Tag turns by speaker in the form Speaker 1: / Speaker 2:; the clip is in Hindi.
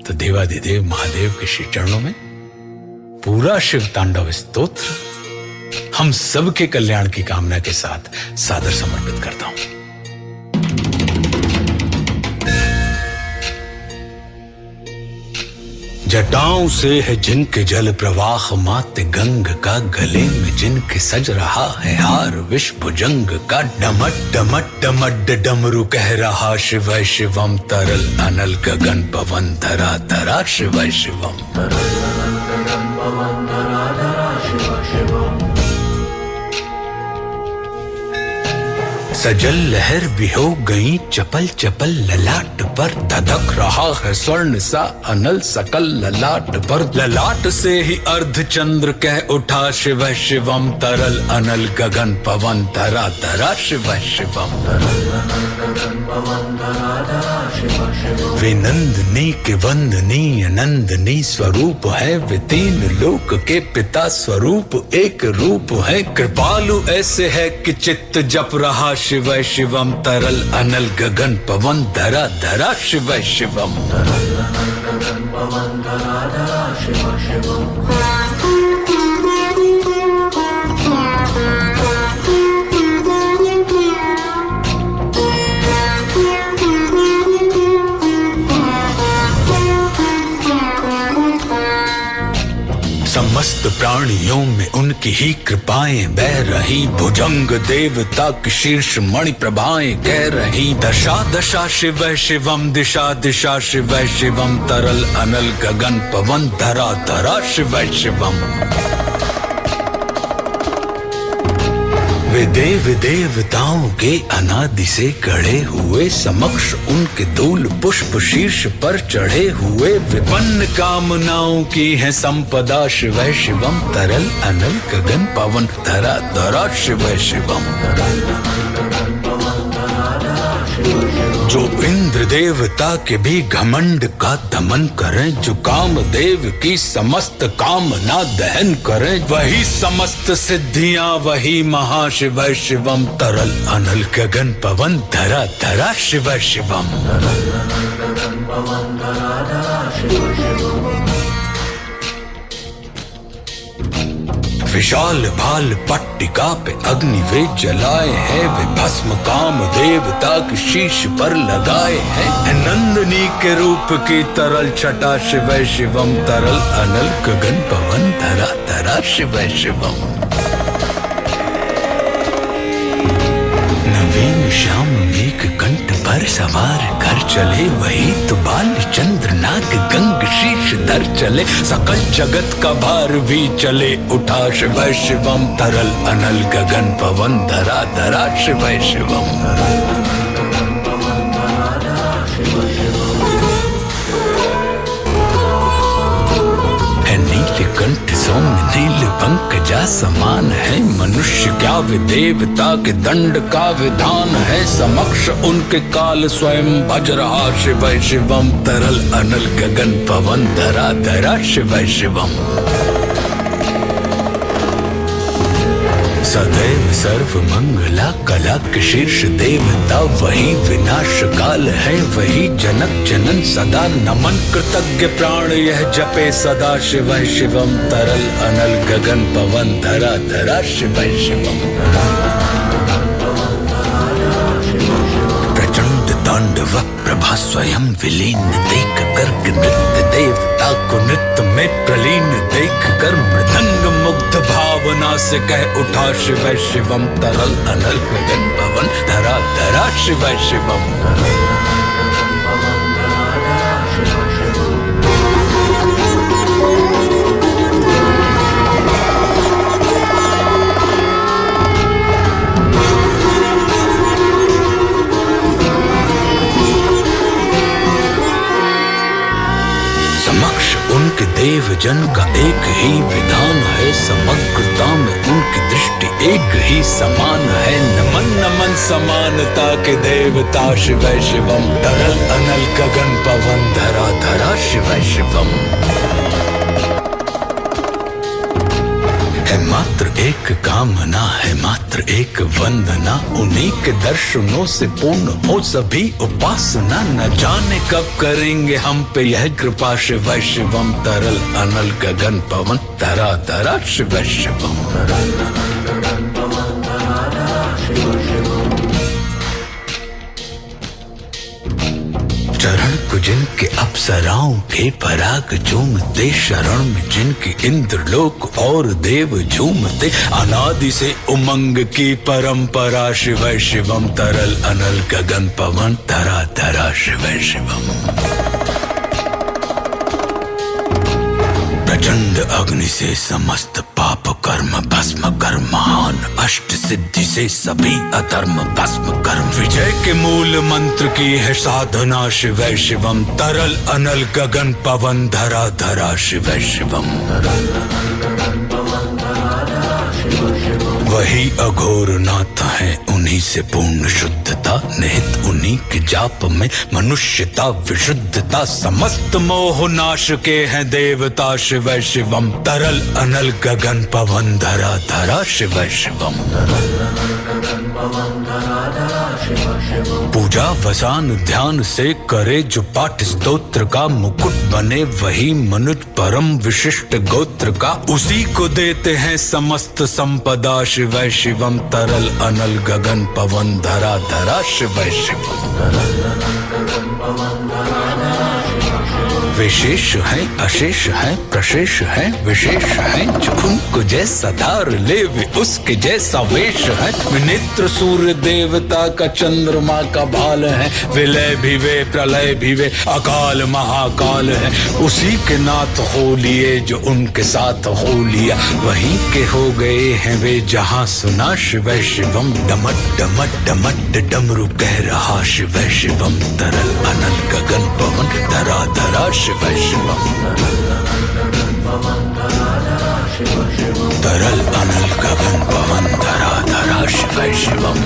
Speaker 1: तो देवाधिदेव महादेव के श्री चरणों में पूरा शिव तांडव स्तोत्र हम सबके कल्याण की कामना के साथ सादर समर्पित करता हूं। जटाओं से है जिनके जल प्रवाह मात गंग का, गले में जिनके सज रहा है हार विष भुजंग का, डमट डमट डमट डमरू कह रहा शिव शिवम, तरल अनल गगन पवन धरा धरा शिव शिवम, तरल अनल गगन पवन धरा धरा शिव शिवम। सजल लहर भी हो गई चपल चपल, ललाट पर धधक रहा है स्वर्ण सा अनल सकल, ललाट पर ललाट से ही अर्ध चंद्र कह उठा शिव शिवम, तरल अनल गगन पवन धरा धरा शिव शिवम, तरल अनल गगन पवन धरा धरा शिव शिवम। वे नंदनी के वंदनीय नंदनी स्वरूप है, वे तीन लोक के पिता स्वरूप एक रूप है, कृपालु ऐसे है कि चित्त जप रहा शिव शिवम, तरल अनल गगन पवन धरा धरा शिव शिवम, तरल अनल गगन पवन धरा धरा शिव शिवम। समस्त प्राणियों में उनकी ही कृपाएं बह रही, भुजंग देवता की शीर्ष मणि प्रभाएं कह रही, दशा दशा शिव शिवम, दिशा दिशा शिव शिवम, तरल अनल गगन पवन धरा धरा शिव शिवम। वे देव देवताओं के अनादि से गढ़े हुए, समक्ष उनके धूल पुष्प शीर्ष पर चढ़े हुए, विपन्न कामनाओं की है संपदा शिव शिवम, तरल अनल गगन पवन धरा धरा शिव शिवम, तरल अनल गगन पवन धरा धरा शिव शिवम। जो इंद्र देवता के भी घमंड का दमन करें, जो कामदेव की समस्त कामना दहन करें, वही समस्त सिद्धियां वही महाशिव शिवम, तरल अनल गगन पवन धरा धरा शिव शिवम, तरल अनल गगन पवन धरा धरा शिव शिवम। विशाल भाल पट्टिका पे अग्नि वे जलाए हैं, वे भस्म काम देवता के शीश पर लगाए हैं, नंदनी के रूप की तरल छटा शिव शिवम, तरल अनल गगन पवन धरा धरा शिव शिवम। नवीन श्याम मेघ कंठ पर सवार कर चले, वही तो बाल चंद्र नाग गंग शीश धर चले, सकल जगत का भार भी चले उठा शिव शिवम, तरल अनल गगन पवन धरा धरा शिव शिवम, तरल अनल गगन पवन धरा धरा शिव शिवम। है नीलकंठ सौम्य नील पंकजा समान है, मनुष्य क्या वे देवता के दंड का विधान है, समक्ष उनके काल स्वयं भज रहा शिव शिवम, तरल अनल गगन पवन धरा धरा शिव शिवम। सदैव सर्व मंगला कला के शीर्ष देवता, वही विनाश काल है वही जनक जनन, सदा नमन कृतज्ञ प्राण यह जपे सदा शिव शिवम, तरल अनल गगन पवन धरा धरा शिव शिवम। प्रचंड तांडव प्रभा स्वयं विलीन देख कर, नृत्य देवता को नृत्य में प्रलीन देख कर, मृदंग मुग्ध भावना से कह उठा शिव शिवम, तरल अनल गगन पवन धरा धरा शिव शिवम, तरल अनल गगन पवन धरा धरा शिव शिवम। समक्ष उनके देव जन का एक ही विधान है, समग्रता में उनकी दृष्टि एक ही समान है, नमन नमन समानता के देवता शिव शिवम, तरल अनल गगन पवन धरा धरा शिव शिवम। है मात्र एक काम कामना है मात्र एक वंदना, उन्हीं के दर्शनों से पूर्ण हो सभी उपासना। न जाने कब करेंगे हम पे यह कृपा, शिव शिवम तरल अनल गगन पवन धरा धरा शिव शिवम। चरण को जिनके अप्सराओं के पराग झूमते, शरण में जिनकी इंद्रलोक और देव झूमते। अनादि से उमंग की परंपरा, शिव शिवम तरल अनल गगन पवन धरा धरा शिव शिवम। प्रचंड अग्नि से समस्त पाप कर्म भस्म कर, महान अष्ट सिद्धि से सभी अधर्म भस्म कर। विजय के मूल मंत्र की है साधना, शिव शिवम तरल अनल गगन पवन धरा धरा शिव शिवम। वही अघोर नाथ है, उन्हीं से पूर्ण शुद्धता, निहित उन्हीं के जाप में मनुष्यता विशुद्धता। समस्त मोह नाश के हैं देवता, शिव शिवम तरल अनल गगन पवन धरा धरा शिव शिवम। पूजा वसान ध्यान से करे जो पाठ स्तोत्र का, मुकुट बने वही मनुज परम विशिष्ट गोत्र का। उसी को देते हैं समस्त संपदा, शिव शिवम तरल अनल गगन पवन धरा धरा शिव शिवम। विशेष है अशेष है प्रशेष है विशेष है, जो उनको जैसा धार ले वे उसके जैसा वेश है। नेत्र सूर्य देवता का चंद्रमा का भाल है, विलय भी वे प्रलय भी वे अकाल महाकाल है। उसी के नाथ हो लिए जो उनके साथ हो लिया, वहीं के हो गए हैं वे जहां सुना शिव शिवम। डमट डमट डमट डमरू कह रहा शिव शिवम तरल अनल गगन पवन धरा धरा शिव शिवम। तरल अनल गगन पवन धरा धरा शिव शिवम।